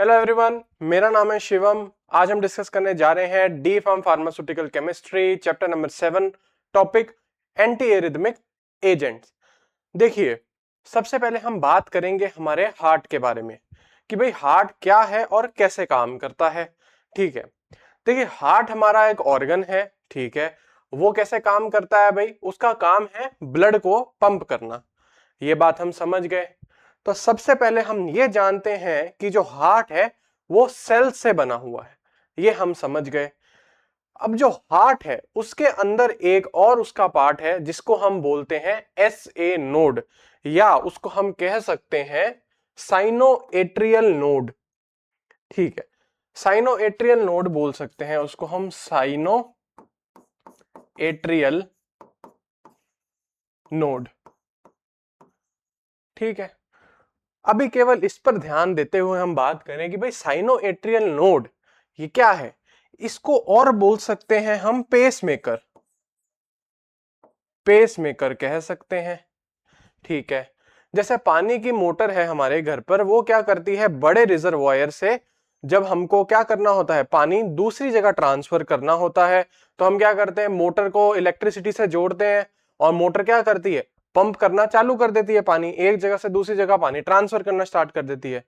Hello everyone, मेरा नाम है शिवम। आज हम डिस्कस करने जा रहे हैं D pharm pharmaceutical chemistry chapter number 7, topic anti arrhythmic agents. देखिए, सबसे पहले हम बात करेंगे हमारे हार्ट के बारे में कि भाई हार्ट क्या है और कैसे काम करता है। ठीक है, देखिए हार्ट हमारा एक ऑर्गन है। ठीक है, वो कैसे काम करता है भाई? उसका काम है ब्लड को पंप करना। ये बात हम समझ गए। तो सबसे पहले हम ये जानते हैं कि जो हार्ट है वो सेल से बना हुआ है, ये हम समझ गए। अब जो हार्ट है उसके अंदर एक और उसका पार्ट है जिसको हम बोलते हैं एस ए नोड, या उसको हम कह सकते हैं साइनोएट्रियल नोड। ठीक है, साइनोएट्रियल नोड बोल सकते हैं उसको हम, साइनोएट्रियल नोड। ठीक है, अभी केवल इस पर ध्यान देते हुए हम बात करें कि भाई साइनोएट्रियल नोड ये क्या है। इसको और बोल सकते हैं हम पेसमेकर, पेसमेकर कह सकते हैं। ठीक है, जैसे पानी की मोटर है हमारे घर पर, वो क्या करती है, बड़े रिजर्वायर से जब हमको क्या करना होता है, पानी दूसरी जगह ट्रांसफर करना होता है, तो हम क्या करते हैं, मोटर को इलेक्ट्रिसिटी से जोड़ते हैं और मोटर क्या करती है, पंप करना चालू कर देती है, पानी एक जगह से दूसरी जगह पानी ट्रांसफर करना स्टार्ट कर देती है।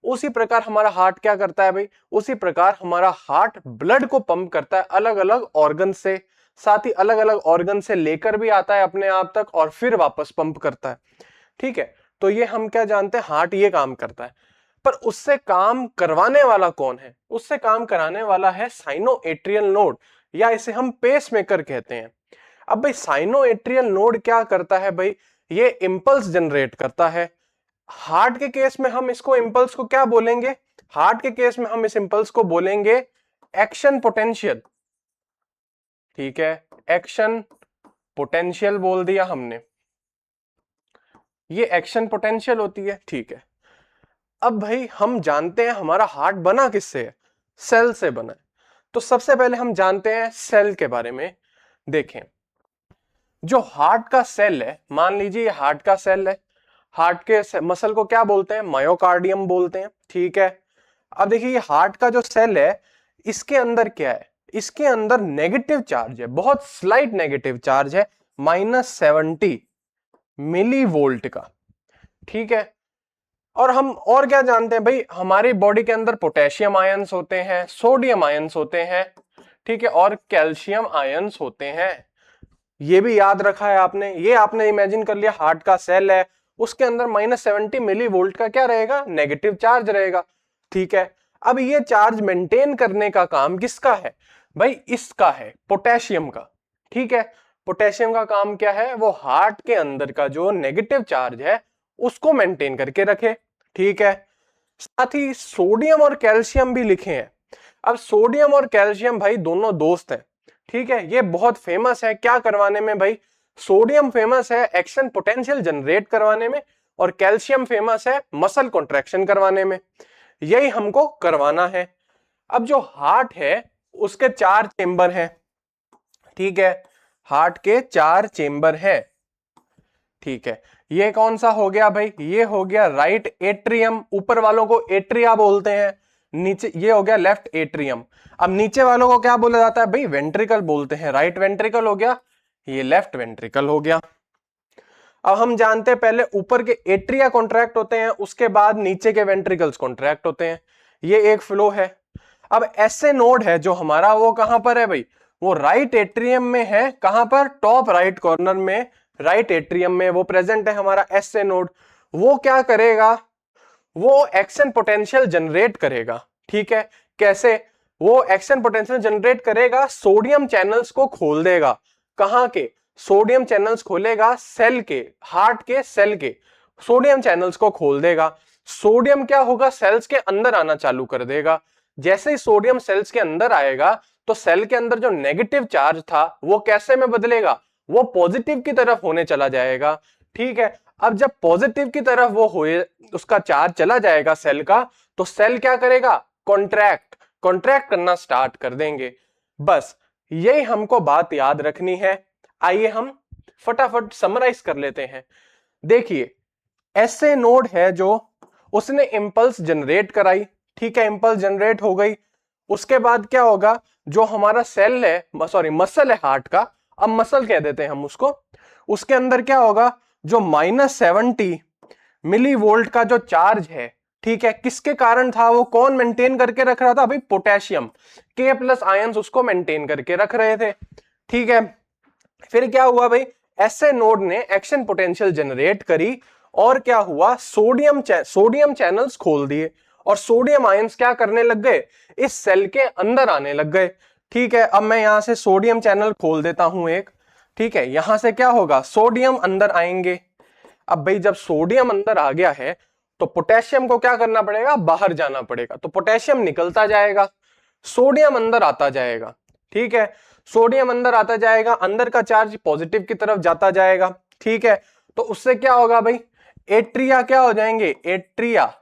उसी प्रकार हमारा हार्ट क्या करता है भाई, उसी प्रकार हमारा हार्ट ब्लड को पंप करता है अलग अलग ऑर्गन से, साथ ही अलग अलग ऑर्गन से लेकर भी आता है अपने आप तक और फिर वापस पंप करता है। ठीक है, तो ये हम क्या जानते हैं, हार्ट ये काम करता है। पर उससे काम करवाने वाला कौन है? उससे काम कराने वाला है साइनोएट्रियल नोड, या इसे हम पेसमेकर कहते हैं। अब भाई साइनोएट्रियल नोड क्या करता है भाई, ये इंपल्स जनरेट करता है। हार्ट के केस में हम इसको इंपल्स को क्या बोलेंगे, हार्ट के केस में हम इस इंपल्स को बोलेंगे एक्शन पोटेंशियल। ठीक है, एक्शन पोटेंशियल बोल दिया हमने, ये एक्शन पोटेंशियल होती है। ठीक है, अब भाई हम जानते हैं हमारा हार्ट बना किससे है, सेल से बना है। तो सबसे पहले हम जानते हैं सेल के बारे में। देखें, जो हार्ट का सेल है, मान लीजिए हार्ट का सेल है, हार्ट के मसल को क्या बोलते हैं, मायोकार्डियम बोलते हैं। ठीक है, अब देखिए ये हार्ट का जो सेल है, इसके अंदर क्या है, इसके अंदर नेगेटिव चार्ज है, बहुत स्लाइट नेगेटिव चार्ज है, -70 मिली वोल्ट का। ठीक है, और हम और क्या जानते हैं भाई, हमारी बॉडी के अंदर पोटेशियम आयंस होते हैं, सोडियम आयंस होते हैं, ठीक है, और कैल्शियम आयंस होते हैं। ये भी याद रखा है आपने, ये आपने इमेजिन कर लिया हार्ट का सेल है, उसके अंदर -70 मिली वोल्ट का क्या रहेगा, नेगेटिव चार्ज रहेगा। ठीक है, अब ये चार्ज मेंटेन करने का काम किसका है भाई, इसका है, पोटेशियम का। ठीक है, पोटेशियम का काम क्या है, वो हार्ट के अंदर का जो नेगेटिव चार्ज है उसको मेंटेन करके रखे। ठीक है, साथ ही सोडियम और कैल्शियम भी लिखे हैं। अब सोडियम और कैल्शियम भाई दोनों दोस्त हैं। ठीक है, ये बहुत फेमस है क्या करवाने में भाई, सोडियम फेमस है एक्शन पोटेंशियल जनरेट करवाने में, और कैल्शियम फेमस है मसल कॉन्ट्रैक्शन करवाने में। यही हमको करवाना है। अब जो हार्ट है उसके 4 चेंबर हैं। ठीक है, हार्ट के 4 चेंबर है। ठीक है, ये कौन सा हो गया भाई, ये हो गया राइट एट्रियम, ऊपर वालों को एट्रिया बोलते हैं, नीचे ये हो गया लेफ्ट एट्रियम। अब नीचे वालों को क्या बोला जाता है भाई, वेंट्रिकल बोलते हैं, राइट वेंट्रिकल हो गया, ये लेफ्ट वेंट्रिकल हो गया। अब हम जानते हैं पहले ऊपर के एट्रिया कॉन्ट्रैक्ट होते हैं, उसके बाद नीचे के वेंट्रिकल्स कॉन्ट्रैक्ट होते हैं, ये एक फ्लो है। अब ऐसे नोड है जो हमारा, वो कहां पर है भाई, वो राइट एट्रियम में है, कहां पर, टॉप राइट कॉर्नर में, राइट एट्रियम में वो प्रेजेंट है हमारा एसए नोड। वो क्या करेगा, वो एक्शन पोटेंशियल जनरेट करेगा। ठीक है, कैसे, वो एक्शन पोटेंशियल जनरेट करेगा, सोडियम चैनल्स को खोल देगा। कहां के, सोडियम चैनल्स खोलेगा सेल के, हार्ट के सेल के सोडियम चैनल्स को खोल देगा। सोडियम क्या होगा, सेल्स के अंदर आना चालू कर देगा। जैसे ही सोडियम सेल्स के अंदर आएगा तो सेल के अंदर जो नेगेटिव चार्ज था वो कैसे में बदलेगा, वो पॉजिटिव की तरफ होने चला जाएगा। ठीक है, अब जब पॉजिटिव की तरफ वो होए, उसका चार्ज चला जाएगा सेल का, तो सेल क्या करेगा, कॉन्ट्रैक्ट कॉन्ट्रैक्ट करना स्टार्ट कर देंगे। बस यही हमको बात याद रखनी है। आइए हम फटाफट समराइज कर लेते हैं। देखिए, ऐसे नोड है जो उसने इंपल्स जनरेट कराई, ठीक है, इंपल्स जनरेट हो गई। उसके बाद क्या होगा, जो हमारा सेल है, सॉरी मसल है हार्ट का, अब मसल कह देते हैं हम उसको, उसके अंदर क्या होगा, जो -70 मिली वोल्ट का जो चार्ज है, ठीक है, किसके कारण था, वो कौन मेंटेन करके रख रहा था भाई, पोटेशियम, K+ आयंस उसको मेंटेन करके रख रहे थे। ठीक है, फिर क्या हुआ भाई, ऐसे नोड ने एक्शन पोटेंशियल जनरेट करी और क्या हुआ, सोडियम चैनल्स खोल दिए और सोडियम आयंस क्या करने लग गए, इस सेल के अंदर आने लग गए। ठीक है, अब मैं यहां से सोडियम चैनल खोल देता हूं एक। ठीक है, यहां से क्या होगा, सोडियम अंदर आएंगे। अब भाई जब सोडियम अंदर आ गया है तो पोटेशियम को क्या करना पड़ेगा, बाहर जाना पड़ेगा, तो पोटेशियम निकलता जाएगा, सोडियम अंदर आता जाएगा। ठीक है, सोडियम अंदर आता जाएगा, अंदर का चार्ज पॉजिटिव की तरफ जाता जाएगा। ठीक है, तो उससे क्या होगा भाई, एट्रिया क्या हो जाएंगे, एट्रिया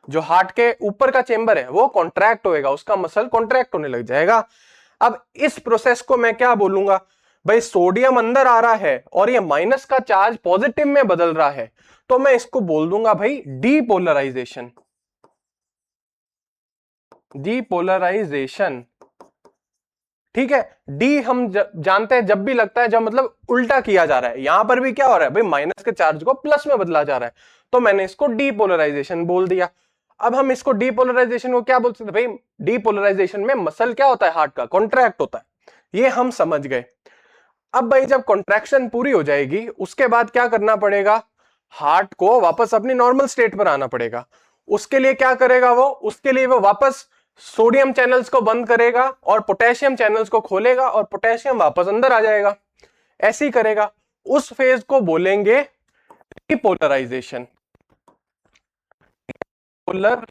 जो हार्ट के ऊपर का चेंबर है वो कॉन्ट्रैक्ट होएगा, उसका मसल कॉन्ट्रैक्ट होने लग जाएगा। अब इस प्रोसेस को मैं क्या बोलूंगा भाई, सोडियम अंदर आ रहा है और ये माइनस का चार्ज पॉजिटिव में बदल रहा है, तो मैं इसको बोल दूंगा भाई डीपोलराइजेशन। डीपोलराइजेशन, ठीक है, डी हम जानते हैं जब भी लगता है जब मतलब उल्टा किया जा रहा है, यहां पर भी क्या हो रहा है भाई, माइनस के चार्ज को प्लस में बदला जा रहा है, तो मैंने इसको डीपोलराइजेशन बोल दिया। अब हम इसको डीपोलराइजेशन को क्या बोल सकते हैं भाई, डीपोलराइजेशन में मसल क्या होता है, हार्ट का कॉन्ट्रैक्ट होता है, ये हम समझ गए। अब भाई जब कॉन्ट्रैक्शन पूरी हो जाएगी उसके बाद क्या करना पड़ेगा, हार्ट को वापस अपनी नॉर्मल स्टेट पर आना पड़ेगा। उसके लिए क्या करेगा वो, उसके लिए वो वापस सोडियम चैनल्स को बंद करेगा और पोटेशियम चैनल्स को खोलेगा और पोटेशियम वापस अंदर आ जाएगा, ऐसे ही करेगा। उस फेज को बोलेंगे रिपोलराइजेशन। पोलर,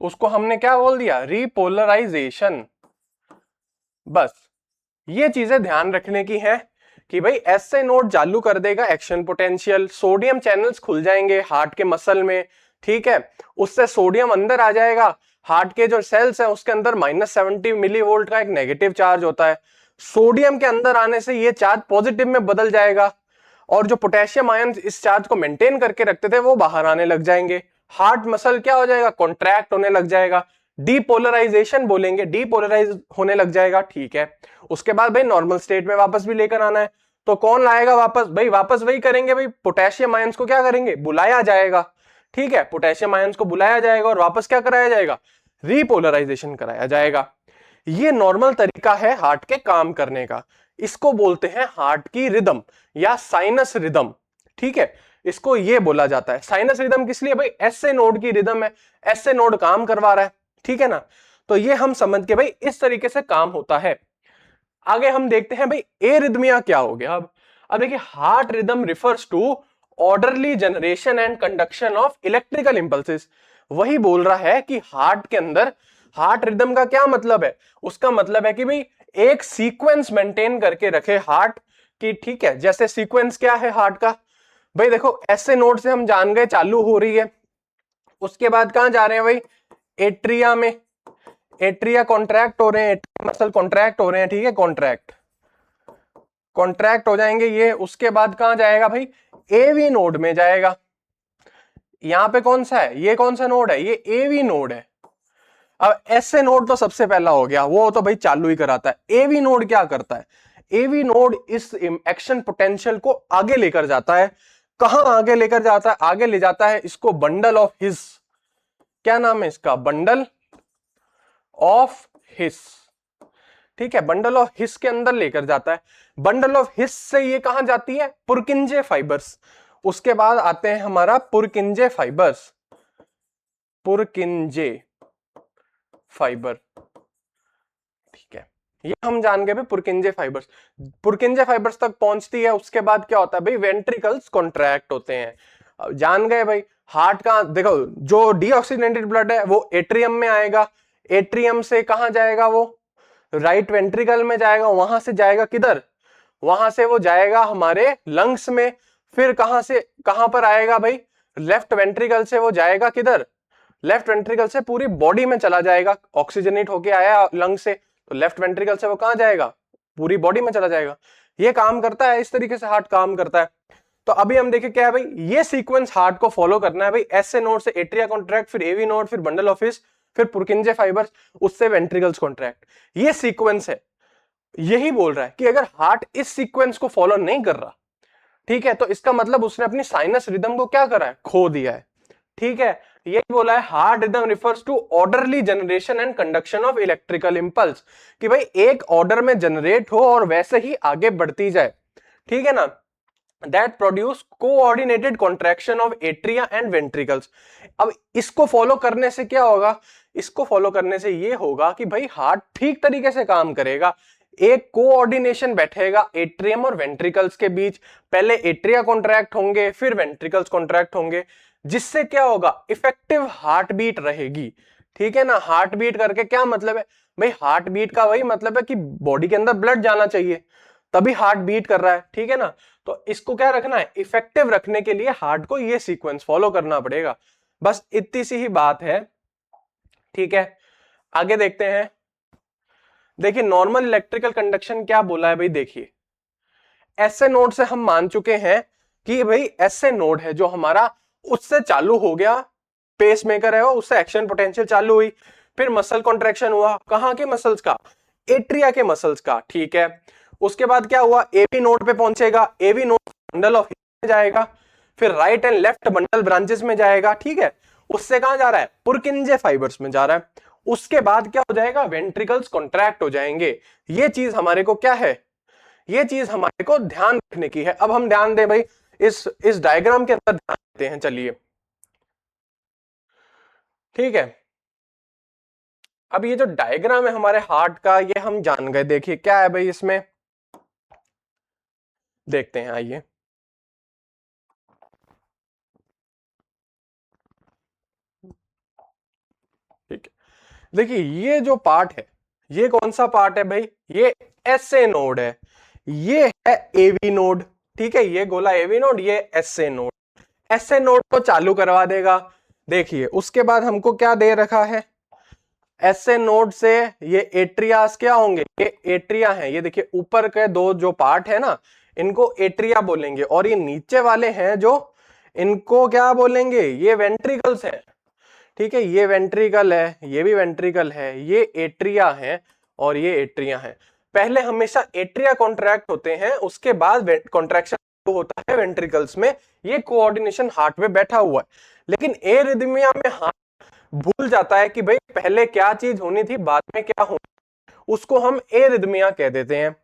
उसको हमने क्या बोल दिया, रिपोलराइजेशन। बस ये चीजें ध्यान रखने की है कि भाई ऐसे नोड चालू कर देगा एक्शन पोटेंशियल, सोडियम चैनल्स खुल जाएंगे हार्ट के मसल में। ठीक है, उससे सोडियम अंदर आ जाएगा, हार्ट के जो सेल्स हैं उसके अंदर -70 मिली वोल्ट का एक नेगेटिव चार्ज होता है, सोडियम के अंदर आने से ये चार्ज पॉजिटिव में बदल जाएगा और जो पोटेशियम आयन इस चार्ज को मेंटेन करके रखते थे वो बाहर आने लग जाएंगे, हार्ट मसल क्या हो जाएगा, कॉन्ट्रैक्ट होने लग जाएगा, डीपोलराइजेशन बोलेंगे, डीपोलराइज होने लग जाएगा। ठीक है, उसके बाद भाई नॉर्मल स्टेट में वापस भी लेकर आना है, तो कौन लाएगा वापस भाई, वापस वही करेंगे भाई, पोटेशियम आयंस को क्या करेंगे, बुलाया जाएगा। ठीक है, पोटेशियम आयंस को बुलाया जाएगा और वापस क्या कराया जाएगा, रिपोलराइजेशन कराया जाएगा। ये नॉर्मल तरीका है हार्ट के काम करने का, इसको बोलते हैं हार्ट की रिदम या साइनस रिदम। ठीक है, इसको ये बोला जाता है साइनस रिदम, किस लिए भाई, एसए नोड की रिदम है, एसए नोड काम करवा रहा है। ठीक है ना, तो ये हम समझ के भाई इस तरीके से काम होता है। आगे हम देखते हैं भाई एरिथमिया क्या हो गया। अब देखिए, heart rhythm refers to orderly generation and conduction of electrical impulses. वही बोल रहा है कि हार्ट के अंदर हार्ट रिदम का क्या मतलब है, उसका मतलब है कि भाई एक सीक्वेंस मेंटेन करके रखे हार्ट की। ठीक है, जैसे सीक्वेंस क्या है हार्ट का, भाई देखो ऐसे नोड से हम जान गए चालू हो रही है, उसके बाद कहां जा रहे हैं भाई, एट्रिया में, एट्रिया कॉन्ट्रैक्ट हो रहे हैं, मसल कॉन्ट्रैक्ट हो रहे हैं। ठीक है, कॉन्ट्रैक्ट हो जाएंगे ये, उसके बाद कहां जाएगा भाई, एवी नोड में जाएगा। यहां पे कौन सा है, ये कौन सा नोड है, ये एवी नोड है। अब एसए नोड तो सबसे पहला हो गया, वो तो भाई चालू ही कराता है। एवी नोड क्या करता है, एवी नोड इस एक्शन पोटेंशियल को आगे लेकर जाता है। कहां आगे लेकर जाता है, आगे ले जाता है इसको बंडल ऑफ हिस, क्या नाम है इसका, बंडल ऑफ हिस। ठीक है, बंडल ऑफ हिस के अंदर लेकर जाता है। बंडल ऑफ हिस से ये कहां जाती है, पुरकिंजे फाइबर्स। उसके बाद आते हैं हमारा पुरकिंजे फाइबर्स, पुरकिंजे फाइबर। ठीक है, ये हम जान गए भाई पुरकिंजे फाइबर्स, पुरकिंजे फाइबर्स तक पहुंचती है। उसके बाद क्या होता है भाई, वेंट्रिकल्स कॉन्ट्रैक्ट होते हैं। जान गए भाई, हार्ट का देखो, जो डीऑक्सीजनेटेड ब्लड है वो एट्रियम में आएगा, एट्रियम से कहां जाएगा, वो राइट वेंट्रिकल में जाएगा, वहां से जाएगा किधर, वहां से वो जाएगा हमारे लंग्स में, फिर कहां से कहां पर आएगा भाई, लेफ्ट वेंट्रिकल से वो जाएगा किधर, लेफ्ट वेंट्रिकल से पूरी बॉडी में चला जाएगा, ऑक्सीजनेट होके आया लंग से, तो लेफ्ट वेंट्रिकल से वो कहां जाएगा, पूरी बॉडी में चला जाएगा। ये काम करता है, इस तरीके से हार्ट काम करता है। तो अभी हम देखें क्या है भाई, ये सीक्वेंस हार्ट को फॉलो करना है भाई, एसए नोड से एट्रिया कॉन्ट्रैक्ट, फिर एवी नोड, फिर बंडल ऑफ हिस, फिर पुरकिंजे फाइबर्स, उससे वेंट्रिकल्स कॉन्ट्रैक्ट। ये सीक्वेंस है, यही बोल रहा है कि अगर हार्ट इस सीक्वेंस को फॉलो नहीं कर रहा, ठीक है, तो इसका मतलब उसने अपनी साइनस रिदम को क्या करा है, खो दिया है। ठीक है, यही बोला है heart rhythm refers to orderly generation and conduction of electrical impulse, कि भाई एक ऑर्डर में जनरेट हो और वैसे ही आगे बढ़ती जाए, ठीक है ना, that produce coordinated contraction of atria and ventricles. अब इसको फॉलो करने से क्या होगा, इसको फॉलो करने से ये होगा कि भाई हार्ट ठीक तरीके से काम करेगा, एक कोऑर्डिनेशन बैठेगा एट्रियम और वेंट्रिकल्स के बीच, पहले एट्रिया कॉन्ट्रैक्ट होंगे फिर वेंट्रिकल्स कॉन्ट्रैक्ट होंगे, जिससे क्या होगा, इफेक्टिव हार्ट बीट रहेगी। ठीक है ना, हार्ट बीट करके क्या मतलब है भाई, हार्ट बीट का वही मतलब है कि बॉडी के अंदर ब्लड जाना चाहिए, तभी हार्ट बीट कर रहा है। ठीक है ना, तो इसको क्या रखना है, इफेक्टिव रखने के लिए हार्ट को ये सीक्वेंस फॉलो करना पड़ेगा। बस इतनी सी ही बात है। ठीक है, आगे देखते हैं। देखिए नॉर्मल इलेक्ट्रिकल कंडक्शन क्या बोला है भाई, देखिए एसए नोड से हम मान चुके हैं कि भाई एसए नोड है जो हमारा, उससे चालू हो गया, पेस मेकर है वो, उससे एक्शन पोटेंशियल चालू हुई, फिर मसल कॉन्ट्रैक्शन हुआ, कहां के मसल्स का, एट्रिया के मसल्स का। ठीक है, उसके बाद क्या हुआ, एवी नोड पे पहुंचेगा, एवी नोड बंडल ऑफ में जाएगा, फिर right and left bundle branches में जाएगा। ठीक है, उससे कहां जा रहा है, पुरकिंजे फाइबर्स में जा रहा है। उसके बाद क्या हो जाएगा, वेंट्रिकल्स कॉन्ट्रैक्ट हो जाएंगे। ये चीज हमारे को क्या है, ये चीज हमारे को ध्यान रखने की है। अब हम ध्यान दें भाई, इस डायग्राम के अंदर ध्यान देते हैं, चलिए। ठीक है, अब ये जो डायग्राम है हमारे हार्ट का, ये हम जान गए। देखिए क्या है भाई इसमें, देखते हैं, आइए। ठीक है, देखिए ये जो पार्ट है, ये कौन सा पार्ट है भाई, ये एसए नोड है, ये है एवी नोड। ठीक है, ये गोला एवी नोड, ये एसए नोड। एसए नोड को चालू करवा देगा। देखिए उसके बाद हमको क्या दे रखा है, एसए नोड से ये एट्रियास क्या होंगे, ये एट्रिया हैं, ये देखिए ऊपर के दो जो पार्ट है ना, इनको एट्रिया बोलेंगे, और ये नीचे वाले हैं जो, इनको क्या बोलेंगे, ये वेंट्रिकल्स है। ठीक है, ये वेंट्रिकल है, ये भी वेंट्रिकल है, ये एट्रिया है और ये एट्रिया है। पहले हमेशा एट्रिया कॉन्ट्रैक्ट होते हैं, उसके बाद कॉन्ट्रैक्शन होता है वेंट्रिकल्स में। ये कोऑर्डिनेशन हार्ट में बैठा हुआ है, लेकिन एरिथमिया में हार्ट भूल जाता है कि भाई पहले क्या चीज होनी थी, बाद में क्या होना, उसको हम एरिथमिया कह देते हैं।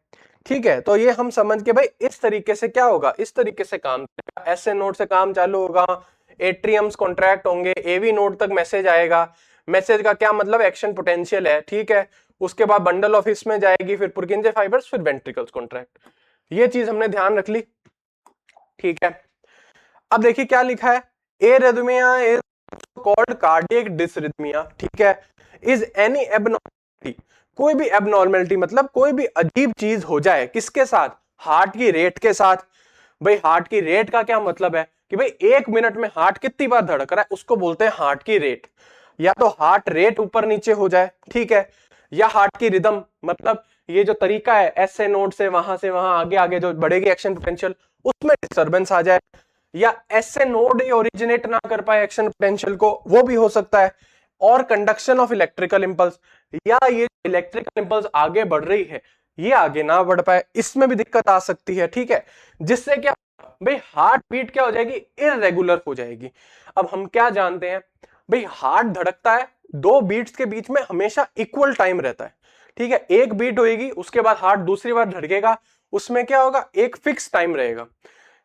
ठीक है, तो ये हम समझ के भाई इस तरीके से क्या होगा, इस तरीके से काम करेगा। एसए नोड से काम चालू होगा, एट्रियम्स कॉन्ट्रैक्ट होंगे, एवी नोड तक मैसेज आएगा। मैसेज का क्या मतलब, एक्शन पोटेंशियल है। ठीक है, उसके बाद बंडल ऑफ हिस में जाएगी, फिर पुरकिंजे फाइबर्स, फिर वेंट्रिकल्स कॉन्ट्रैक्ट। ये चीज हमने ध्यान रख ली। ठीक है, अब देखिए क्या लिखा है, एरिथमिया इज कॉल्ड कार्डियक डिसरिथमिया। ठीक है, इज एनी एबनॉर्मलिटी, कोई भी एबनॉर्मलिटी मतलब कोई भी अजीब चीज हो जाए, किसके साथ, हार्ट की रेट के साथ। भाई हार्ट की रेट का क्या मतलब है कि भाई एक मिनट में हार्ट कितनी बार धड़क रहा है, उसको बोलते हैं हार्ट की रेट। या तो हार्ट रेट ऊपर नीचे हो जाए, ठीक है, या हार्ट की रिदम, मतलब ये जो तरीका है एसए नोड से वहां आगे आगे जो बढ़ेगी एक्शन पोटेंशियल, उसमें डिस्टर्बेंस आ जाए, या एसए नोड ही ओरिजिनेट ना कर पाए एक्शन पोटेंशियल को, वो भी हो सकता है। और कंडक्शन ऑफ इलेक्ट्रिकल इंपल्स, या ये इलेक्ट्रिकल इंपल्स आगे बढ़ रही है, ये आगे ना बढ़ पाए, इसमें भी दिक्कत आ सकती है। ठीक है, जिससे क्या भाई हार्ट बीट क्या हो जाएगी, इररेगुलर हो जाएगी। अब हम क्या जानते हैं भाई, हार्ट धड़कता है, दो बीट्स के बीच में हमेशा इक्वल टाइम रहता है। ठीक है, एक बीट होगी, उसके बाद हार्ट दूसरी बार धड़केगा, उसमें क्या होगा, एक फिक्स टाइम रहेगा।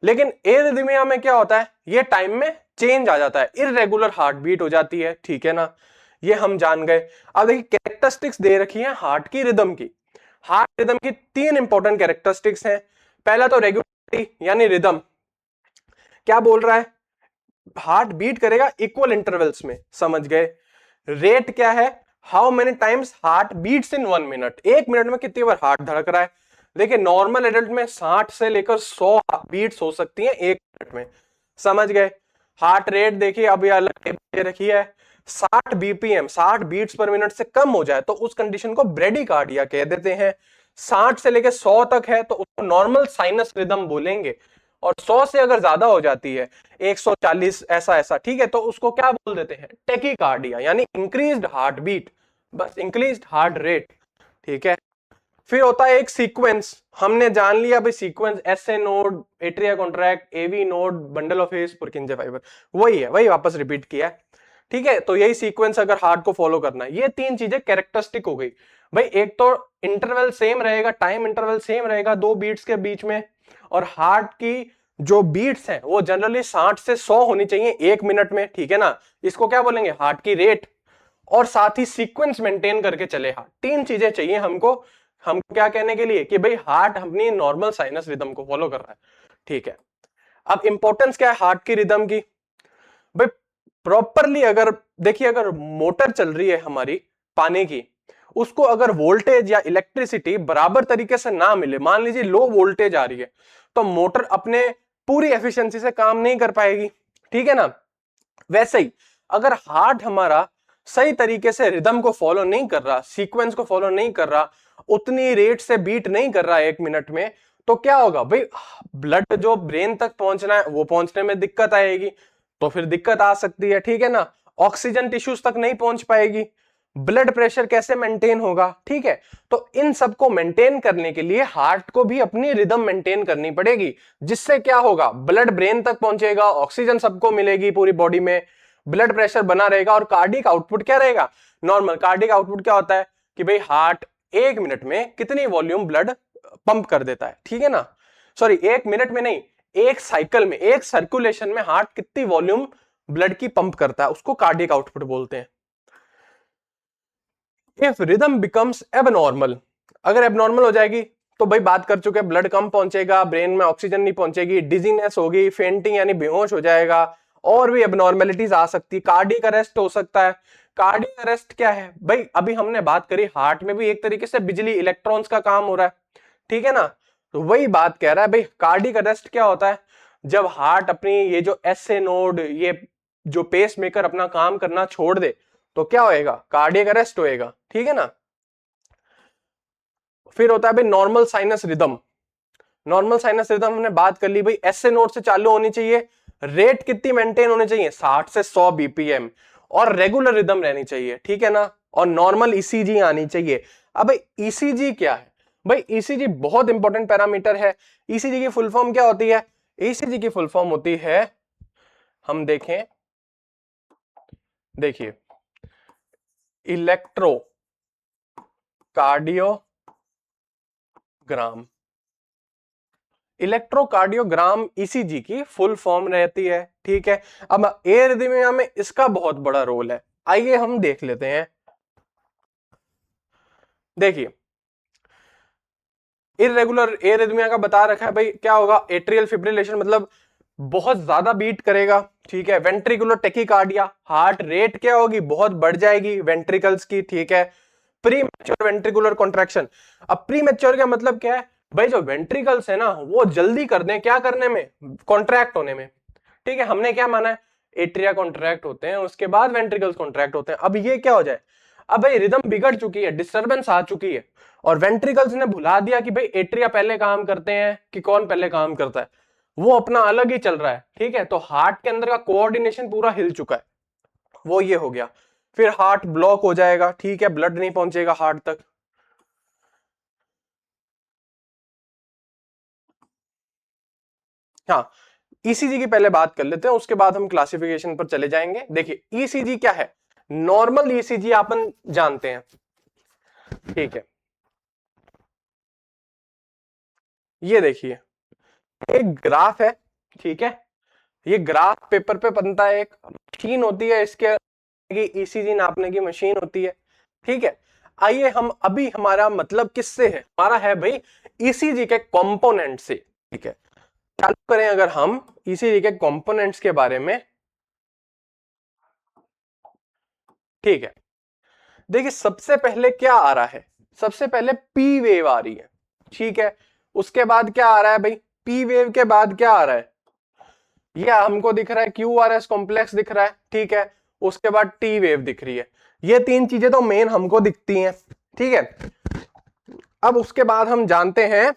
लेकिन एरिथमिया में क्या होता है, ये टाइम में चेंज आ जाता है, इररेगुलर हार्ट बीट हो जाती है। ठीक है ना, ये हम जान गए। अब देखिए कैरेक्टरिस्टिक्स दे रखी है हार्ट की रिदम की। हार्ट रिदम की तीन इंपॉर्टेंट कैरेक्टरिस्टिक्स हैं। पहला तो रेगुलरिटी यानी रिदम, क्या बोल रहा है, हार्ट बीट करेगा इक्वल इंटरवल्स में, समझ गए। रेट क्या है, how many times heart beats in 1 minute, एक मिनट में कितनी बार हार्ट धड़क रहा है। देखिए नॉर्मल एडल्ट में 60 से लेकर 100 बीट्स हो सकती हैं एक मिनट में, समझ गए। हार्ट रेट देखिए अभी अलग दे रखी है, 60 बीपीएम 60 बीट्स पर मिनट से कम हो जाए तो उस कंडीशन को ब्रेडिकार्डिया कह देते हैं। 60 से लेकर 100 तक है तो उसको नॉर्मल साइनस रिदम बोलेंगे। और 100 से अगर ज्यादा हो जाती है 140 ऐसा ऐसा, ठीक है, तो उसको क्या बोल देते हैं, टेकीकार्डिया, यानी इंक्रीज्ड हार्ट बीट, बस इंक्रीज्ड हार्ट रेट, ठीक है। फिर होता है एक सीक्वेंस, हमने जान लिया भाई sequence, SA node, atria contract, AV node, bundle of His, Purkinje fibre, वही है, वही वापस रिपीट किया है, ठीक है। तो यही सीक्वेंस अगर हार्ट को फॉलो करना है, ये तीन चीजें कैरेक्टरिस्टिक हो गई भाई। एक तो इंटरवल सेम रहेगा, टाइम इंटरवल सेम रहेगा दो बीट्स के बीच में, और हार्ट की जो बीट्स हैं वो जनरली 60 से 100 होनी चाहिए एक मिनट में, ठीक है ना, इसको क्या बोलेंगे, हार्ट की रेट, और साथ ही सीक्वेंस मेंटेन करके चले हार्ट। तीन चीजें चाहिए हमको, हम क्या कहने के लिए कि भाई हार्ट अपनी नॉर्मल साइनस रिदम को फॉलो कर रहा है, ठीक है। अब इंपॉर्टेंस क्या है हार्ट की रिदम की, भाई प्रॉपरली अगर देखिए, अगर मोटर चल रही है हमारी पानी की, उसको अगर वोल्टेज या इलेक्ट्रिसिटी बराबर तरीके से ना मिले, मान लीजिए लो वोल्टेज आ रही है, तो मोटर अपने पूरी एफिशिएंसी से काम नहीं कर पाएगी, ठीक है ना। वैसे ही अगर हार्ट हमारा सही तरीके से रिदम को फॉलो नहीं कर रहा, सीक्वेंस को फॉलो नहीं कर रहा, उतनी रेट से बीट नहीं कर रहा है एक मिनट में, तो क्या होगा भाई, ब्लड जो ब्रेन तक पहुंचना है वो पहुंचने में दिक्कत आएगी, तो फिर दिक्कत आ सकती है, ठीक है ना। ऑक्सीजन टिश्यूज तक नहीं पहुंच पाएगी, ब्लड प्रेशर कैसे मेंटेन होगा, ठीक है। तो इन सबको मेंटेन करने के लिए हार्ट को भी अपनी रिदम मेंटेन करनी पड़ेगी, जिससे क्या होगा, ब्लड ब्रेन तक पहुंचेगा, ऑक्सीजन सबको मिलेगी पूरी बॉडी में, ब्लड प्रेशर बना रहेगा, और कार्डिक आउटपुट क्या रहेगा, नॉर्मल। कार्डिक आउटपुट क्या होता है कि भाई हार्ट एक मिनट में कितनी वॉल्यूम ब्लड पंप कर देता है, ठीक है ना, सॉरी एक मिनट में नहीं, एक साइकिल में, एक सर्कुलेशन में हार्ट कितनी वॉल्यूम ब्लड की पंप करता है, उसको कार्डिक आउटपुट बोलते हैं। इफ रिदम बिकम्स एबनॉर्मल, अगर एबनॉर्मल हो जाएगी तो भाई बात कर चुके, ब्लड कम पहुंचेगा, ब्रेन में ऑक्सीजन नहीं पहुंचेगी, डिजीनेस होगी, फेंटिंग यानी बेहोश हो जाएगा, और भी एबनॉर्मेलिटीज आ सकती है, कार्डिक अरेस्ट हो सकता है। कार्डिक अरेस्ट क्या है भाई, अभी हमने बात करी हार्ट में भी एक तरीके से बिजली, इलेक्ट्रॉन्स का काम हो रहा है, ठीक है ना। तो वही बात कह रहा है भाई, कार्डिक अरेस्ट क्या होता है, जब हार्ट अपनी ये जो एसए नोड, ये जो पेस मेकर अपना काम करना छोड़ दे, तो क्या होएगा, कार्डियक अरेस्ट होएगा, ठीक है ना। फिर होता है भाई normal sinus rhythm, normal sinus rhythm हमने बात कर ली भाई, एसए नोड से चालू होनी चाहिए, रेट कितनी मेंटेन होनी चाहिए, 60 से 100 बीपीएम, और रेगुलर रिदम रहनी चाहिए, ठीक है ना, और नॉर्मल ईसीजी आनी चाहिए। अब भाई ईसीजी क्या है, भाई ईसीजी बहुत इंपॉर्टेंट पैरामीटर है। ईसीजी की फुल फॉर्म क्या होती है, ईसीजी की फुल फॉर्म होती है, हम देखें, देखिए, इलेक्ट्रो कार्डियोग्राम, इलेक्ट्रोकार्डियोग्राम ईसीजी की फुल फॉर्म रहती है, ठीक है। अब एरिथमिया में इसका बहुत बड़ा रोल है, आइए हम देख लेते हैं। देखिए, इरेगुलर एरिथमिया का बता रखा है भाई, क्या होगा, एट्रियल फिब्रिलेशन, मतलब बहुत ज्यादा बीट करेगा, ठीक है। वेंट्रिकुलर टेकीकार्डिया, हार्ट रेट क्या होगी, बहुत बढ़ जाएगी वेंट्रिकल्स की, ठीक है। प्री मैच्योर वेंट्रिकुलर कॉन्ट्रैक्शन, अब प्री मैच्योर का मतलब क्या है भाई, जो वेंट्रिकल्स है ना वो जल्दी कर दें, क्या करने में, कॉन्ट्रैक्ट होने में, ठीक है। हमने क्या माना है, एट्रिया कॉन्ट्रैक्ट होते हैं, उसके बाद वेंट्रिकल्स कॉन्ट्रैक्ट होते हैं। अब ये क्या हो जाए, अब भाई रिदम बिगड़ चुकी है, डिस्टर्बेंस आ चुकी है, और वेंट्रिकल्स ने भुला दिया कि भाई एट्रिया पहले काम करते हैं कि कौन पहले काम करता है, वो अपना अलग ही चल रहा है, ठीक है। तो हार्ट के अंदर का कोऑर्डिनेशन पूरा हिल चुका है, वो ये हो गया, फिर हार्ट ब्लॉक हो जाएगा, ठीक है, ब्लड नहीं पहुंचेगा हार्ट तक। हाँ, ईसीजी की पहले बात कर लेते हैं, उसके बाद हम क्लासिफिकेशन पर चले जाएंगे। देखिए ईसीजी क्या है, नॉर्मल ईसीजी अपन जानते हैं, ठीक है। ये देखिए एक ग्राफ है, ठीक है, ये ग्राफ पेपर पे बनता है, एक मशीन होती है इसके, ईसीजी नापने की मशीन होती है, ठीक है। आइए हम अभी, हमारा मतलब किससे है, हमारा है भाई ईसीजी के कंपोनेंट से, ठीक है। चालू करें अगर हम ईसीजी के कंपोनेंट्स के बारे में, ठीक है। देखिए सबसे पहले क्या आ रहा है, सबसे पहले पी वेव आ रही है, ठीक है। उसके बाद क्या आ रहा है भाई, पी वेव के बाद क्या आ रहा है, ये हमको दिख रहा है क्यू आर एस कॉम्प्लेक्स दिख रहा है, ठीक है। उसके बाद टी वेव दिख रही है, ये तीन चीजें तो मेन हमको दिखती हैं, ठीक है। अब उसके बाद हम जानते हैं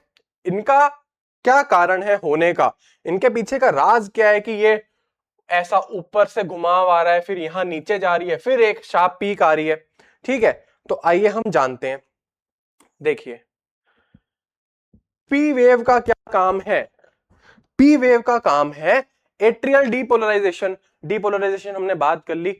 इनका क्या कारण है होने का, इनके पीछे का राज क्या है कि ये ऐसा ऊपर से घुमाव आ रहा है, फिर यहां नीचे जा रही है, फिर एक शार्प पीक आ रही है। ठीक है, तो आइए हम जानते हैं। देखिए पी वेव का क्या काम है। पी वेव का काम है एट्रियल डीपोलराइजेशन। डीपोलराइजेशन हमने बात कर ली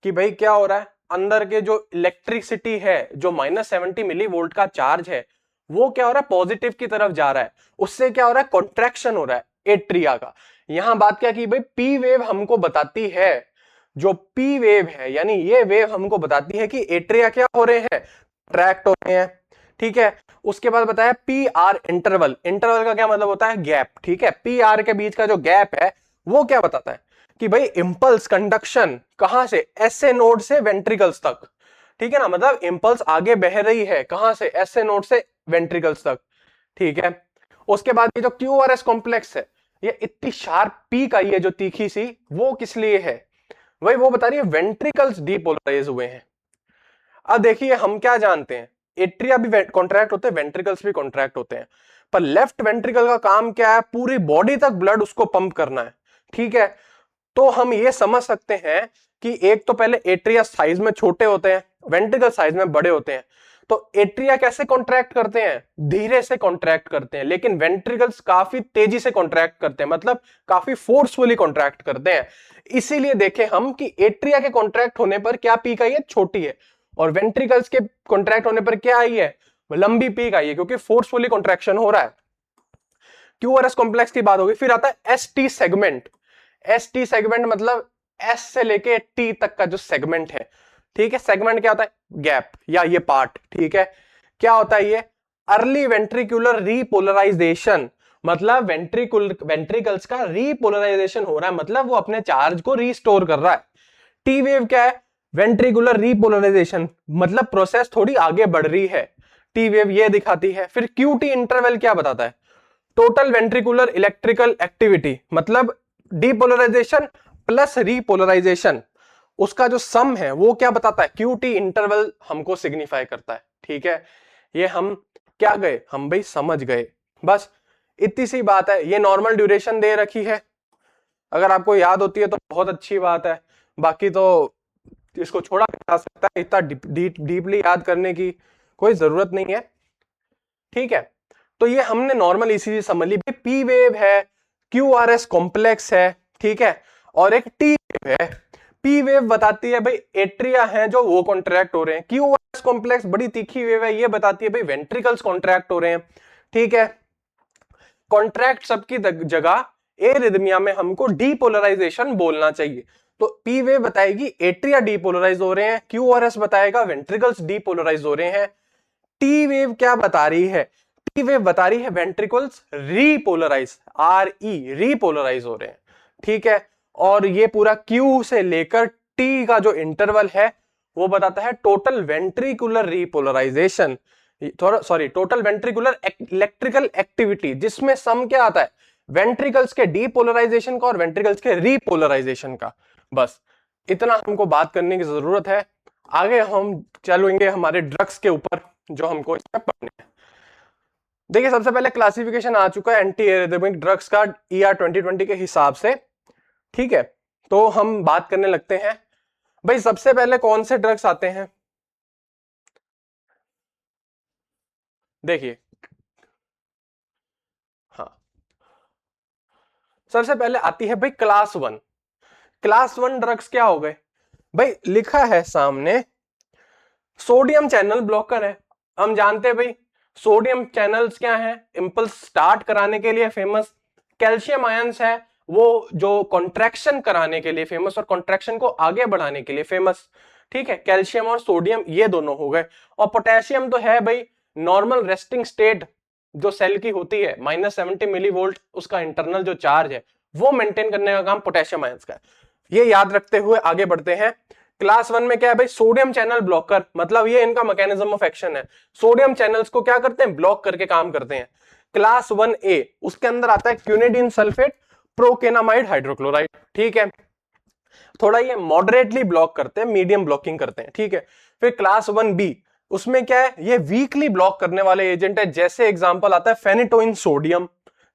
कि भाई क्या हो रहा है, अंदर के जो इलेक्ट्रिसिटी है, जो -70 मिली वोल्ट का चार्ज है, वो क्या हो रहा है, पॉजिटिव की तरफ जा रहा है। उससे क्या हो रहा है, कॉन्ट्रैक्शन हो रहा है एट्रिया का। यहां बात क्या की भाई, पी वेव हमको बताती है, जो पी वेव है यानी ये वेव हमको बताती है कि एट्रिया क्या हो रहे हैं, ट्रैक्ट हो रहे हैं। ठीक है, उसके बाद बताया पी आर इंटरवल। इंटरवल का क्या मतलब होता है, गैप। ठीक है, पी आर के बीच का जो गैप है वो क्या बताता है कि भाई इंपल्स कंडक्शन कहां से, एसए नोड से वेंट्रिकल्स तक। ठीक है ना, मतलब इंपल्स आगे बह रही है कहां से, एसए नोड से वेंट्रिकल्स तक। ठीक है, उसके बाद ये जो क्यू आर एस कॉम्प्लेक्स है, ये इतनी शार्प पीक आई है जो तीखी सी, वो किस लिए है, वही वो बता रही है वेंट्रिकल्स डीपोलराइज हुए हैं। अब देखिए हम क्या जानते हैं, एट्रिया भी कॉन्ट्रैक्ट होते हैं, वेंट्रिकल्स भी कॉन्ट्रैक्ट होते हैं, पर लेफ्ट वेंट्रिकल का काम क्या है, पूरी बॉडी तक ब्लड उसको पंप करना है। ठीक है, तो हम ये समझ सकते हैं कि एक तो पहले एट्रिया साइज में छोटे होते हैं, वेंट्रिकल साइज में बड़े होते हैं। तो एट्रिया कैसे कॉन्ट्रैक्ट करते हैं, धीरे से कॉन्ट्रैक्ट करते हैं, लेकिन वेंट्रिकल्स काफी तेजी से कॉन्ट्रैक्ट करते हैं, मतलब काफी फोर्सफुली कॉन्ट्रैक्ट करते हैं। इसीलिए देखें हम कि एट्रिया के कॉन्ट्रैक्ट होने पर क्या पीक आई है, छोटी है, और वेंट्रिकल्स के कॉन्ट्रैक्ट होने पर क्या आई है, लंबी पीक आई है, क्योंकि फोर्सफुली कॉन्ट्रैक्शन हो रहा है। क्यूआरएस कॉम्प्लेक्स की बात होगी, फिर आता है S T segment. S T segment मतलब एस से लेके टी तक का जो सेगमेंट है। ठीक है, सेगमेंट क्या होता है, गैप या ये पार्ट। ठीक है, क्या होता है ये, अर्ली वेंट्रिकुलर रीपोलराइजेशन, मतलब वेंट्रिकल्स का रीपोलराइजेशन हो रहा है, मतलब वो अपने चार्ज को रीस्टोर कर रहा है। टी वेव क्या है, वेंट्रिकुलर रीपोलराइजेशन, मतलब प्रोसेस थोड़ी आगे बढ़ रही है, टी वेव ये दिखाती है। फिर क्यूटी इंटरवल क्या बताता है, टोटल वेंट्रिकुलर इलेक्ट्रिकल एक्टिविटी, मतलब डीपोलराइजेशन प्लस रीपोलराइजेशन, उसका जो सम है वो क्या बताता है, क्यूटी इंटरवल हमको सिग्निफाई करता है। ठीक है, ये हम क्या गए, हम भाई समझ गए, बस इतनी सी बात है। ये नॉर्मल ड्यूरेशन दे रखी है, अगर आपको याद होती है तो बहुत अच्छी बात है, बाकी तो इसको छोड़ा जा सकता है, इतना डीपली याद करने की कोई जरूरत नहीं है। ठीक है, तो ये हमने नॉर्मल इसी समझ ली, पी वेव है, क्यू आर एस कॉम्प्लेक्स है, ठीक है, और एक टी वेव है। पी वेव बताती है भाई एट्रिया है जो वो कॉन्ट्रैक्ट हो रहे हैं, क्यू आर एस कॉम्प्लेक्स बड़ी तीखी वेव है, ये बताती है भाई वेंट्रिकल्स कॉन्ट्रैक्ट हो रहे हैं। ठीक है, कॉन्ट्रैक्ट सबकी जगह एरिथमिया में हमको डीपोलराइजेशन बोलना चाहिए। तो पी वेव बताएगी एट्रिया डीपोलराइज हो रहे हैं, क्यू आर एस बताएगा वेंट्रिकल्स डीपोलराइज हो रहे हैं। टी वेव क्या बता रही है, टी वेव बता रही है ventricles repolarise, R E repolarise हो रहे हैं। ठीक है, और ये पूरा क्यू से लेकर टी का जो इंटरवल है वो बताता है टोटल वेंट्रिकुलर रीपोलराइजेशन, थोड़ा sorry total ventricular electrical activity, जिसमें सम क्या आता है, वेंट्रिकल्स के डीपोलराइजेशन का और वेंट्रिकल्स के रीपोलराइजेशन का। बस इतना हमको बात करने की जरूरत है, आगे हम चलेंगे हमारे ड्रग्स के ऊपर जो हमको इसमें पढ़ने हैं। देखिए सबसे पहले क्लासिफिकेशन आ चुका है एंटी एरिथमिक ड्रग्स का ER 2020 के हिसाब से। ठीक है, तो हम बात करने लगते हैं। भाई सबसे पहले कौन से ड्रग्स आते हैं, देखिए, हाँ सबसे पहले आती है भाई क्लास 1। क्लास 1 ड्रग्स क्या हो गए, भाई लिखा है सामने, सोडियम चैनल ब्लॉकर है। हम जानते हैं भाई सोडियम चैनल्स क्या है, इंपल्स स्टार्ट कराने के लिए फेमस। कैल्शियम आयंस है, वो जो कॉन्ट्रैक्शन कराने के लिए फेमस और कॉन्ट्रैक्शन को आगे बढ़ाने के लिए फेमस। ठीक है, कैल्शियम और सोडियम ये दोनों हो गए। और पोटेशियम तो है भाई नॉर्मल रेस्टिंग स्टेट जो सेल की होती है, -70 मिली वोल्ट उसका इंटरनल जो चार्ज है वो मेंटेन करने का काम पोटेशियम आयंस का है। ये याद रखते हुए आगे बढ़ते हैं। क्लास 1 में क्या है भाई, सोडियम चैनल ब्लॉकर, मतलब ये इनका मैकेनिज्म ऑफ एक्शन है, सोडियम चैनल्स को क्या करते हैं, ब्लॉक करके काम करते हैं। क्लास 1A उसके अंदर आता है क्यूनिडीन सल्फेट, प्रोकेनामाइड हाइड्रोक्लोराइड। ठीक है, थोड़ा ये मॉडरेटली ब्लॉक करते हैं, मीडियम ब्लॉकिंग करते हैं। ठीक है, फिर क्लास 1B उसमें क्या है, ये वीकली ब्लॉक करने वाले एजेंट है, जैसे एग्जांपल आता है फेनिटोइन सोडियम।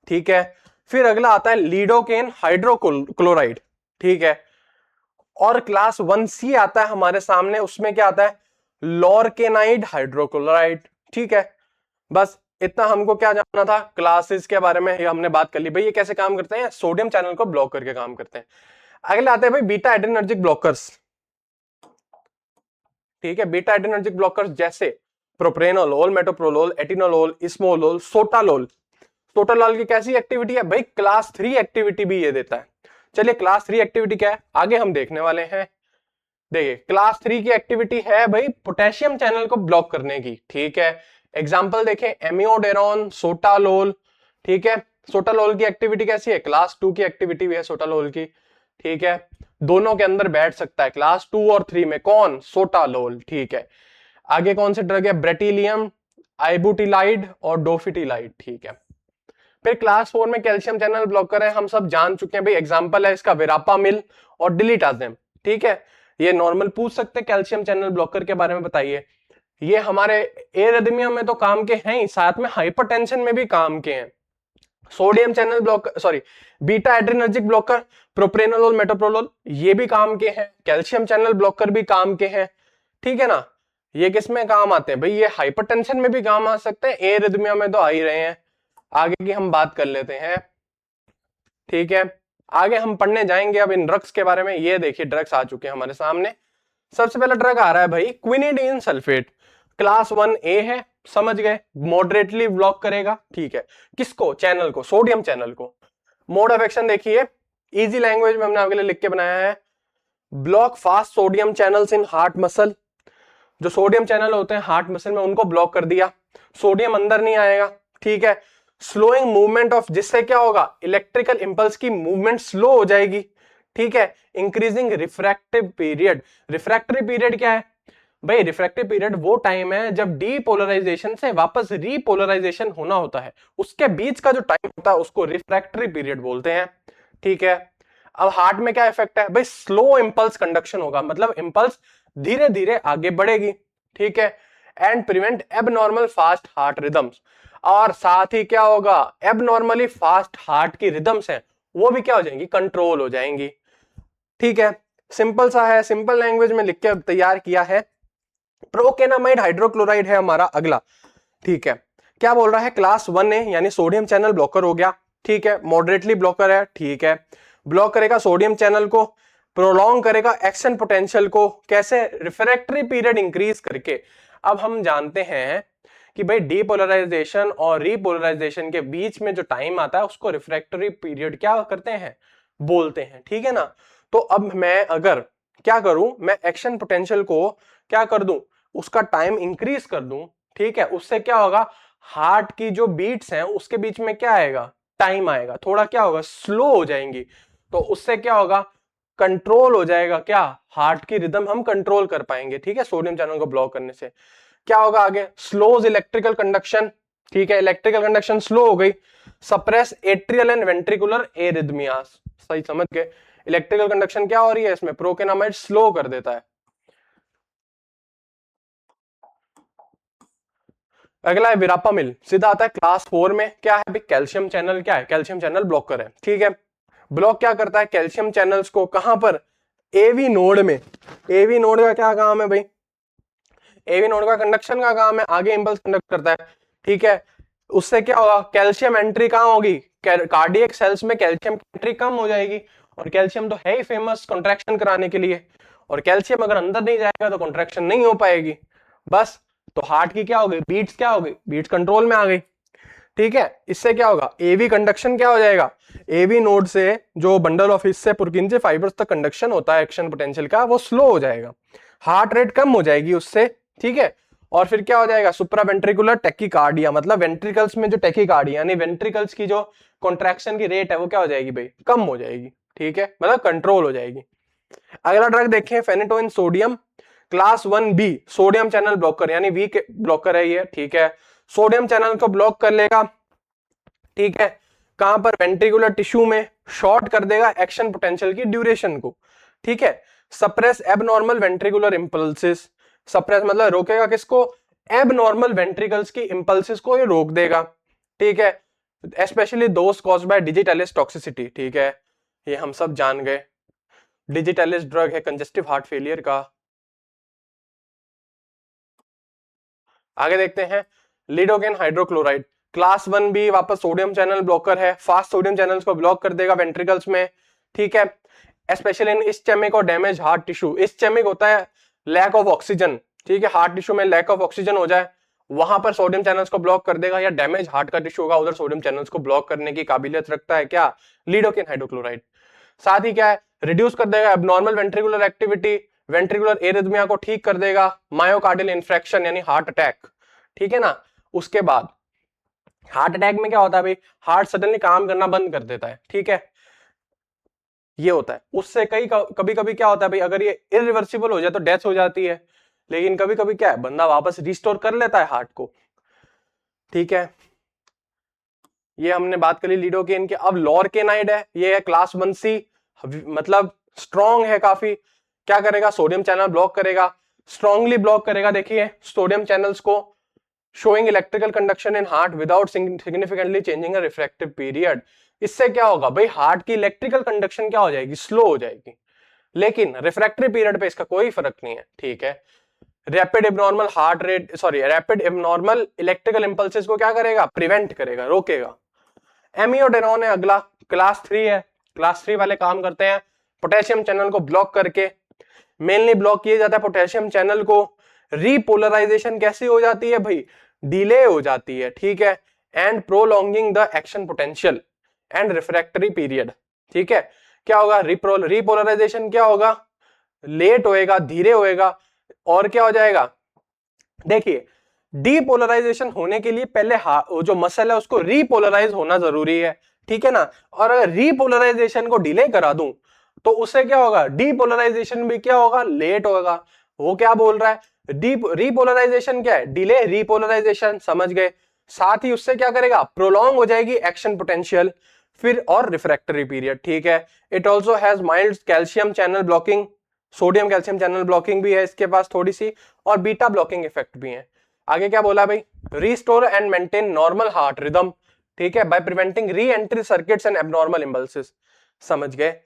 ठीक है। फिर अगला आता है लीडोकेन हाइड्रोक्लोराइड, ठीक है। और क्लास 1C आता है हमारे सामने, उसमें क्या आता है, लॉरकेनाइड हाइड्रोक्लोराइड, ठीक है। बस इतना हमको क्या जानना था क्लासेस के बारे में, ये हमने बात कर ली भाई। ये कैसे काम करते हैं, सोडियम चैनल को ब्लॉक करके काम करते हैं। अगले आते हैं भाई बीटा एड्रेनर्जिक ब्लॉकर्स, ठीक है। बीटा एड्रेनर्जिक ब्लॉकर्स जैसे propranolol, metoprolol, atenolol, esmolol, sotalol. Sotalol की कैसी एक्टिविटी है भाई, क्लास 3 एक्टिविटी भी ये देता है। चलिए क्लास 3 एक्टिविटी क्या है आगे हम देखने वाले हैं। देखिए क्लास 3 की एक्टिविटी है भाई पोटेशियम चैनल को ब्लॉक करने की, ठीक है। एग्जांपल देखें, एमियोडेरोन, सोटालोल, ठीक है। सोटालोल की एक्टिविटी कैसी है, क्लास 2 की एक्टिविटी भी है सोटालोल की, ठीक है। दोनों के अंदर बैठ सकता है क्लास 2 और 3 में, कौन, सोटालोल, ठीक है। आगे कौन से ड्रग है, ब्रेटिलियम, आइबुटिलाइड और डोफिटिलाइड, ठीक है। फिर क्लास 4 में कैल्शियम चैनल ब्लॉकर है, हम सब जान चुके हैं भाई, एग्जांपल है इसका विरापामिल और डिलीटाजेम, ठीक है। ये नॉर्मल पूछ सकते हैं कैल्शियम चैनल ब्लॉकर के बारे में बताइए। ये हमारे एरिथमिया में तो काम के हैं ही, साथ में हाइपरटेंशन में भी काम के हैं। Sodium channel blocker, sorry beta adrenergic blocker, propranolol, metoprolol, ये भी काम के हैं। कैल्शियम चैनल ब्लॉकर भी काम के हैं, ठीक है ना। ये किस में काम आते हैं भाई, ये हाइपरटेंशन में भी काम आ सकते हैं, एरिथमिया में तो आ ही रहे हैं। आगे की हम बात कर लेते हैं, ठीक है। आगे हम पढ़ने जाएंगे अब इन ड्रग्स के बारे में। ये देखिए ड्रग्स आ चुके हैं हमारे सामने। सबसे पहला ड्रग आ रहा है भाई क्विनिडीन सल्फेट, क्लास 1A है, समझ गए, मॉडरेटली ब्लॉक करेगा, ठीक है। किसको, चैनल को, सोडियम चैनल को। मोड ऑफ एक्शन देखिए, इजी लैंग्वेज में हमने आपके लिए लिख के बनाया है, block fast sodium channels in heart muscle. जो सोडियम चैनल होते हैं हार्ट मसल में, उनको ब्लॉक कर दिया, सोडियम अंदर नहीं आएगा, ठीक है। स्लोइंग मूवमेंट ऑफ, जिससे क्या होगा, इलेक्ट्रिकल इंपल्स की मूवमेंट स्लो हो जाएगी, ठीक है। Increasing refractive period, refractory period क्या है भाई, रिफ्रैक्टिव पीरियड वो टाइम है जब डीपोलराइजेशन से वापस रीपोलराइजेशन होना होता है, उसके बीच का जो टाइम होता है उसको रिफ्रैक्टरी पीरियड बोलते हैं, ठीक है। अब हार्ट में क्या इफेक्ट है भाई, स्लो इंपल्स कंडक्शन होगा, मतलब इंपल्स धीरे धीरे आगे बढ़ेगी, ठीक है। And prevent abnormal fast heart rhythms, और साथ ही क्या होगा, एबनॉर्मली फास्ट हार्ट की रिदम्स हैं वो भी क्या हो जाएंगी, कंट्रोल हो जाएंगी, ठीक है। सिंपल सा है, सिंपल लैंग्वेज में लिख के तैयार किया है। प्रोकेनामाइड हाइड्रोक्लोराइड है हमारा अगला, ठीक है। क्या बोल रहा है, क्लास 1A यानी सोडियम चैनल ब्लॉकर हो गया, ठीक है। मॉडरेटली ब्लॉकर है, ठीक है। ब्लॉक करेगा सोडियम चैनल को, प्रोलॉन्ग करेगा एक्शन पोटेंशियल को, कैसे, रिफ्रैक्टरी पीरियड इंक्रीज करके। अब हम जानते हैं कि भाई डीपोलराइजेशन और रीपोलराइजेशन के बीच में जो टाइम आता है उसको रिफ्रैक्टरी पीरियड क्या करते हैं, बोलते हैं, ठीक है ना। तो अब मैं अगर क्या करूं, मैं एक्शन पोटेंशियल को क्या कर दूं, उसका टाइम इंक्रीज कर दूं, ठीक है। उससे क्या होगा, हार्ट की जो बीट्स हैं उसके बीच में क्या आएगा, टाइम आएगा, थोड़ा क्या होगा, स्लो हो जाएंगी। तो उससे क्या होगा, कंट्रोल हो जाएगा, क्या, हार्ट की रिदम हम कंट्रोल कर पाएंगे, ठीक है, सोडियम चैनल को ब्लॉक करने से। क्या होगा आगे, स्लोज इलेक्ट्रिकल कंडक्शन, ठीक है, इलेक्ट्रिकल कंडक्शन स्लो हो गई। Suppress atrial and ventricular arrhythmias, सही समझ गए। इलेक्ट्रिकल कंडक्शन क्या हो रही है इसमें, प्रोकेनामाइड स्लो कर देता है। अगला है विरापामिल, सीधा आता है क्लास 4 में, क्या है भाई, कैल्शियम चैनल, क्या है, कैल्शियम चैनल ब्लॉकर है, ठीक है। ब्लॉक क्या करता है कैल्शियम चैनल्स को, कहां पर, एवी नोड में। एवी नोड का क्या काम है भाई, एवी नोड का कंडक्शन का काम है, आगे इंपल्स कंडक्ट करता है, ठीक है। उससे क्या होगा, कैल्शियम एंट्री कहां होगी, कार्डियक सेल्स में कैल्शियम की एंट्री कम हो जाएगी, और कैल्शियम तो है ही फेमस कॉन्ट्रैक्शन कराने के लिए, और कैल्शियम अगर अंदर नहीं जाएगा तो कॉन्ट्रैक्शन नहीं हो पाएगी, बस। तो हार्ट की क्या हो गई, बीट्स क्या हो गई, बीट्स कंट्रोल में आ गई, ठीक है। इससे क्या होगा, एवी कंडक्शन क्या हो जाएगा, एवी नोड से जो बंडल ऑफ हिस्से पुरकिंजे फाइबर्स तक कंडक्शन होता है एक्शन पोटेंशियल का, वो स्लो हो जाएगा, हार्ट रेट कम हो जाएगी उससे, ठीक है। और फिर क्या हो जाएगा, सुप्रा वेंट्रिकुलर टेकिकार्डिया, मतलब वेंट्रिकल्स में जो टेकिकार्डिया यानी वेंट्रिकल्स की जो कॉन्ट्रैक्शन की रेट है वो क्या हो जाएगी भाई, कम हो जाएगी, ठीक है, मतलब कंट्रोल हो जाएगी। अगला ड्रग देखें, phenytoin sodium, class 1B, sodium channel blocker यानी वीक ब्लॉकर है ये, ठीक है। सोडियम चैनल को ब्लॉक कर लेगा, ठीक है। कहां पर, वेंट्रिकुलर टिश्यू में, शॉर्ट कर देगा एक्शन पोटेंशियल की ड्यूरेशन को, ठीक है। Suppress abnormal ventricular impulses, suppress मतलब रोकेगा किसको, एबनॉर्मल वेंट्रिकल्स की इंपल्सेस को ये रोक देगा, ठीक है। Specially those caused by digitalis toxicity, ठीक है, ये हम सब जान गए। डिजिटलिस ड्रग है कंजेस्टिव हार्ट फेलियर का। आगे देखते हैं लिडोकेन हाइड्रोक्लोराइड, क्लास 1B वापस सोडियम चैनल ब्लॉकर है, फास्ट सोडियम चैनल्स को ब्लॉक कर देगा वेंट्रिकल्स में, ठीक है, स्पेशली इन इस्चेमिक और डैमेज हार्ट टिश्यू। इस्चेमिक होता है लैक ऑफ ऑक्सीजन, ठीक है, हार्ट टिश्यू में लैक ऑफ ऑक्सीजन हो जाए वहां पर सोडियम चैनल्स को ब्लॉक कर देगा, या डैमेज हार्ट का टिश्यू होगा उधर सोडियम चैनल्स को ब्लॉक करने की काबिलियत रखता है क्या, लिडोकेन हाइड्रोक्लोराइड। साथ ही क्या है, रिड्यूस कर देगा abnormal ventricular activity, ventricular arrhythmia को ठीक कर देगा, मायोकार्डियल इन्फ्रेक्शन यानी हार्ट अटैक, ठीक है ना। उसके बाद हार्ट अटैक में क्या होता है भाई, हार्ट सडनली काम करना बंद कर देता है, ठीक है, ये होता है। उससे कभी कभी क्या होता है भाई, अगर ये इरिवर्सिबल हो जाए तो डेथ हो जाती है, लेकिन कभी कभी क्या है, बंदा वापस रिस्टोर कर लेता है हार्ट को, ठीक है। ये हमने बात करी लिडोकेन की। अब लॉरकेनाइड है, ये है क्लास 1C, मतलब स्ट्रॉन्ग है काफी, क्या करेगा, सोडियम चैनल ब्लॉक करेगा, स्ट्रॉन्गली ब्लॉक करेगा। देखिए सोडियम चैनल्स को, showing electrical conduction in heart without significantly changing a refractive period. इससे क्या होगा भाई, हार्ट की इलेक्ट्रिकल कंडक्शन क्या हो जाएगी, स्लो हो जाएगी, लेकिन रिफ्रैक्टरी पीरियड पे इसका कोई फर्क नहीं है, ठीक है। Rapid abnormal heart rate, sorry rapid abnormal electrical impulses को क्या करेगा, प्रिवेंट करेगा, रोकेगा। एमियोडेनोन है अगला, क्लास 3 है, क्लास 3 वाले काम करते हैं पोटेशियम चैनल को ब्लॉक करके, मेनली ब्लॉक किया जाता है पोटेशियम चैनल को। रीपोलराइजेशन कैसी हो जाती है भाई, डिले हो जाती है, ठीक है, and prolonging the action potential and refractory period, ठीक है। क्या होगा, रीपोलराइजेशन क्या होगा, लेट होएगा, धीरे होएगा, और क्या हो जाएगा, देखिए डीपोलराइजेशन होने के लिए पहले जो मसल है उसको रीपोलराइज होना जरूरी है, ठीक है ना। और अगर रीपोलराइजेशन को डिले करा दूं तो उससे क्या होगा, डीपोलराइजेशन भी क्या होगा, लेट होगा। वो क्या बोल रहा है, रीपोलराइजेशन क्या है, डिले रीपोलराइजेशन, समझ गए। साथ ही उससे क्या करेगा, प्रोलॉन्ग हो जाएगी एक्शन पोटेंशियल, फिर और रिफ्रैक्टरी पीरियड, ठीक है। It also has mild calcium channel blocking, sodium calcium channel blocking भी है इसके पास थोड़ी सी, और बीटा ब्लॉकिंग इफेक्ट भी है। आगे क्या बोला भाई, restore and maintain normal heart rhythm, ठीक है, by preventing re entry circuits and abnormal impulses, समझ गए।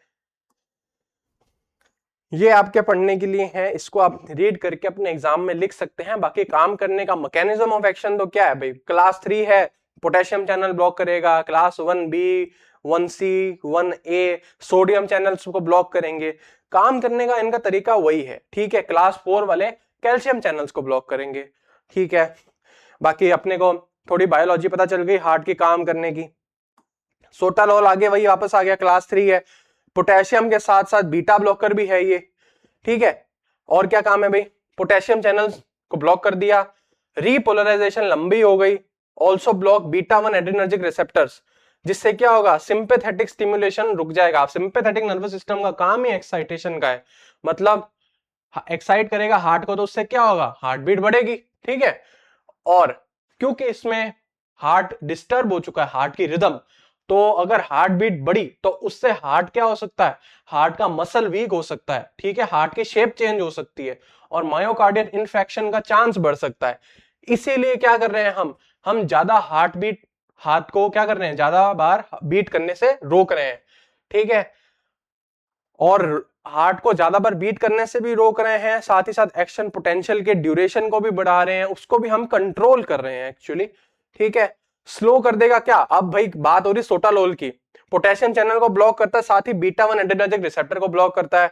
ये आपके पढ़ने के लिए है, इसको आप रीड करके अपने एग्जाम में लिख सकते हैं। बाकी काम करने का मैकेनिज्म ऑफ एक्शन तो क्या है भाई, क्लास 3 है, पोटेशियम चैनल ब्लॉक करेगा, class 1B 1C 1A sodium channels को ब्लॉक करेंगे। काम करने का इनका तरीका वही है, ठीक है। क्लास 4 वाले कैल्शियम चैनल्स को ब्लॉक करेंगे, ठीक है। बाकी अपने को थोड़ी बायोलॉजी पता चल गई हार्ट की काम करने की। सोटालॉल आगे वही वापस आ गया, क्लास 3 है, पोटेशियम के साथ साथ बीटा ब्लॉकर भी है ये, ठीक है। और क्या काम है भाई, पोटेशियम चैनल्स को ब्लॉक कर दिया, रीपोलराइजेशन लंबी हो गई, also block beta 1 adrenergic receptors, जिससे क्या होगा, सिंपैथेटिक स्टिमुलेशन रुक जाएगा। सिंपैथेटिक नर्वस सिस्टम का काम ही एक्साइटेशन का है, मतलब एक्साइट करेगा हार्ट को, तो उससे क्या होगा, हार्ट बीट बढ़ेगी, ठीक है। और क्योंकि इसमें हार्ट डिस्टर्ब हो चुका है, हार्ट की रिदम, तो अगर हार्ट बीट बढ़ी तो उससे हार्ट क्या हो सकता है, हार्ट का मसल वीक हो सकता है, ठीक है, हार्ट की शेप चेंज हो सकती है, और मायोकार्डियल इन्फेक्शन का चांस बढ़ सकता है। इसीलिए क्या कर रहे हैं हम ज्यादा हार्ट बीट, हार्ट को क्या कर रहे हैं, ज्यादा बार बीट करने से रोक रहे हैं, ठीक है। और हार्ट को ज्यादा बार बीट करने से भी रोक रहे हैं, साथ ही साथ एक्शन पोटेंशियल के ड्यूरेशन को भी बढ़ा रहे हैं, उसको भी हम कंट्रोल कर रहे हैं एक्चुअली, ठीक है। स्लो कर देगा क्या, अब भाई बात हो रही सोटालोल की, पोटेशियम चैनल को ब्लॉक करता है, साथ ही बीटा 1 एड्रेनर्जिक रिसेप्टर को ब्लॉक करता है,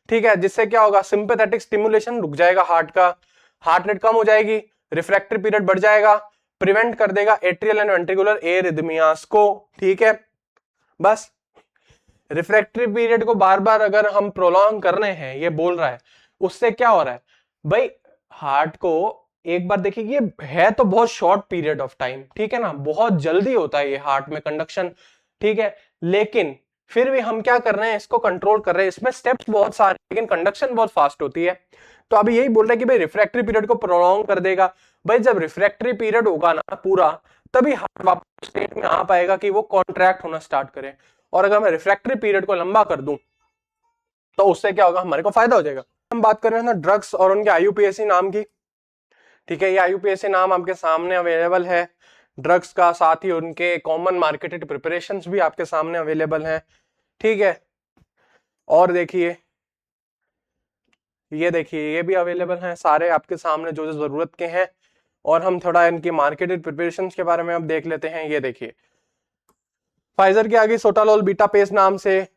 ठीक है, जिससे क्या होगा, सिंपैथेटिक स्टिमुलेशन रुक जाएगा हार्ट का, हार्ट रेट कम हो जाएगी, रिफ्रैक्टरी पीरियड बढ़ जाएगा, प्रिवेंट कर देगा एट्रियल एंड वेंट्रिकुलर एरिथमियास को, ठीक है। बस रिफ्रैक्टरी पीरियड को बार बार अगर हम प्रोलॉन्ग कर रहे हैं, ये बोल रहा है, उससे क्या हो रहा है भाई, हार्ट को एक बार देखिए, ये है तो बहुत शॉर्ट पीरियड ऑफ टाइम, ठीक है ना, बहुत जल्दी होता है ये हार्ट में कंडक्शन, ठीक है, लेकिन फिर भी हम क्या कर रहे हैं, इसको कंट्रोल कर रहे हैं, इसमें स्टेप्स बहुत सारे, लेकिन कंडक्शन बहुत फास्ट होती है। तो अभी यही बोल रहा है कि भाई रिफ्रैक्टरी पीरियड को प्रोलॉन्ग कर देगा। भाई जब रिफ्रैक्टरी पीरियड होगा ना पूरा, तभी हार्ट वापस स्टेट में आ पाएगा कि वो कॉन्ट्रैक्ट होना स्टार्ट करे। और अगर मैं रिफ्रैक्टरी पीरियड को लंबा कर दूं तो उससे क्या होगा, हमारे को फायदा हो जाएगा। हम बात कर रहे हैं ना ड्रग्स और उनके आईयूपीएसी नाम की, ठीक है। ये आईयूपीएसी नाम आपके सामने अवेलेबल है, ड्रग्स का, साथ ही उनके कॉमन मार्केटेड प्रिपरेशंस भी आपके सामने अवेलेबल हैं, ठीक है। और देखिए ये देखिए, ये भी अवेलेबल हैं सारे आपके सामने जो जो जरूरत के हैं। और हम थोड़ा इनकी मार्केटेड प्रिपरेशंस के बारे में अब देख लेते हैं। ये देखिए, फाइजर की आगे सोटालोल बीटा पेस नाम से,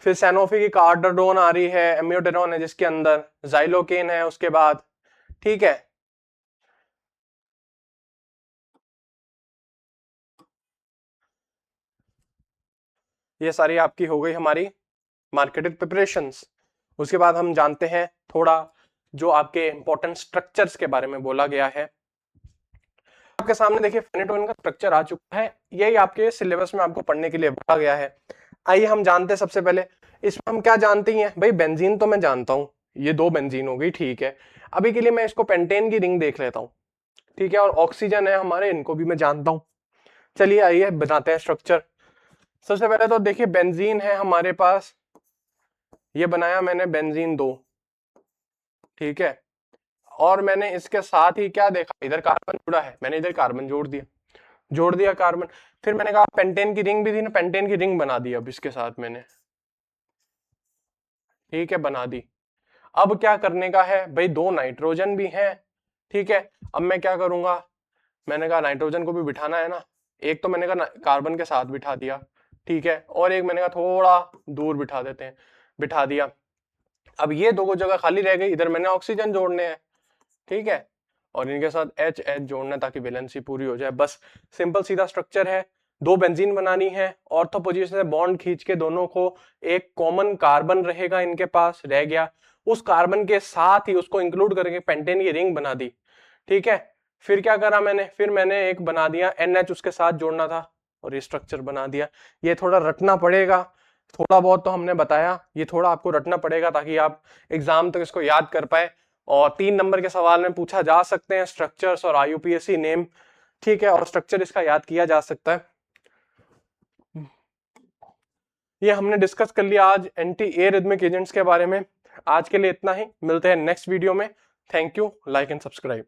फिर सैनोफी की कार्डाडोन आ रही है, एम्योटेरॉन है जिसके अंदर, जाइलोकेन है उसके बाद, ठीक है। ये सारी आपकी हो गई हमारी मार्केटेड प्रिपरेशंस। उसके बाद हम जानते हैं थोड़ा जो आपके इंपॉर्टेंट स्ट्रक्चर्स के बारे में बोला गया है। आपके सामने देखिए फेनेटोइन का स्ट्रक्चर आ चुका है, यही आपके सिलेबस में आपको पढ़ने के लिए बोला गया है। आइए हम जानते हैं सबसे पहले इसमें हम क्या जानते हैं। भाई बेंजीन तो मैं जानता हूं, ये 2 बेंजीन हो गई, ठीक है। अभी के लिए मैं इसको पेंटेन की रिंग देख लेता हूं, ठीक है। और ऑक्सीजन है हमारे, इनको भी मैं जानता हूं। चलिए आइए बनाते हैं स्ट्रक्चर। सबसे पहले तो देखिए बेंजीन है हमारे पास, ये बनाया मैंने बेंजीन 2, ठीक है। और मैंने इसके साथ ही क्या देखा, इधर कार्बन जुड़ा है, मैंने इधर कार्बन जोड़ दिया कार्बन। फिर मैंने कहा पेंटेन की रिंग भी थी ना, पेंटेन की रिंग बना दी अब इसके साथ मैंने, ठीक है, बना दी। अब क्या करने का है भाई, 2 नाइट्रोजन भी हैं, ठीक है। अब मैं क्या करूंगा, मैंने कहा नाइट्रोजन को भी बिठाना है ना, एक तो मैंने कहा कार्बन के साथ बिठा दिया, ठीक है। और एक मैंने कहा थोड़ा दूर बिठा देते हैं, बिठा दिया। अब ये 2 जगह खाली रह गई, इधर मैंने ऑक्सीजन जोड़ने हैं, ठीक है। और इनके साथ एच एच जोड़ना ताकि वैलेंसी पूरी हो जाए, बस सिंपल सीधा स्ट्रक्चर है। 2 बेंजीन बनानी है, ऑर्थो पोजीशन से बॉन्ड खींच के दोनों को, एक कॉमन कार्बन रहेगा इनके पास, रह गया, उस कार्बन के साथ ही उसको इंक्लूड करके पेंटेन की रिंग बना दी, ठीक है। फिर क्या करा मैंने, फिर मैंने एक बना दिया NH उसके साथ जोड़ना था, और ये स्ट्रक्चर बना दिया। ये थोड़ा रटना पड़ेगा, थोड़ा बहुत तो हमने बताया, ये थोड़ा आपको रटना पड़ेगा ताकि आप एग्जाम तक इसको याद कर पाए। और 3 नंबर के सवाल में पूछा जा सकते हैं स्ट्रक्चर्स और IUPAC नेम, ठीक है। और स्ट्रक्चर इसका याद किया जा सकता है। ये हमने डिस्कस कर लिया आज एंटी एरिथमिक एजेंट्स के बारे में। आज के लिए इतना ही, मिलते हैं नेक्स्ट वीडियो में। Thank you, like and subscribe.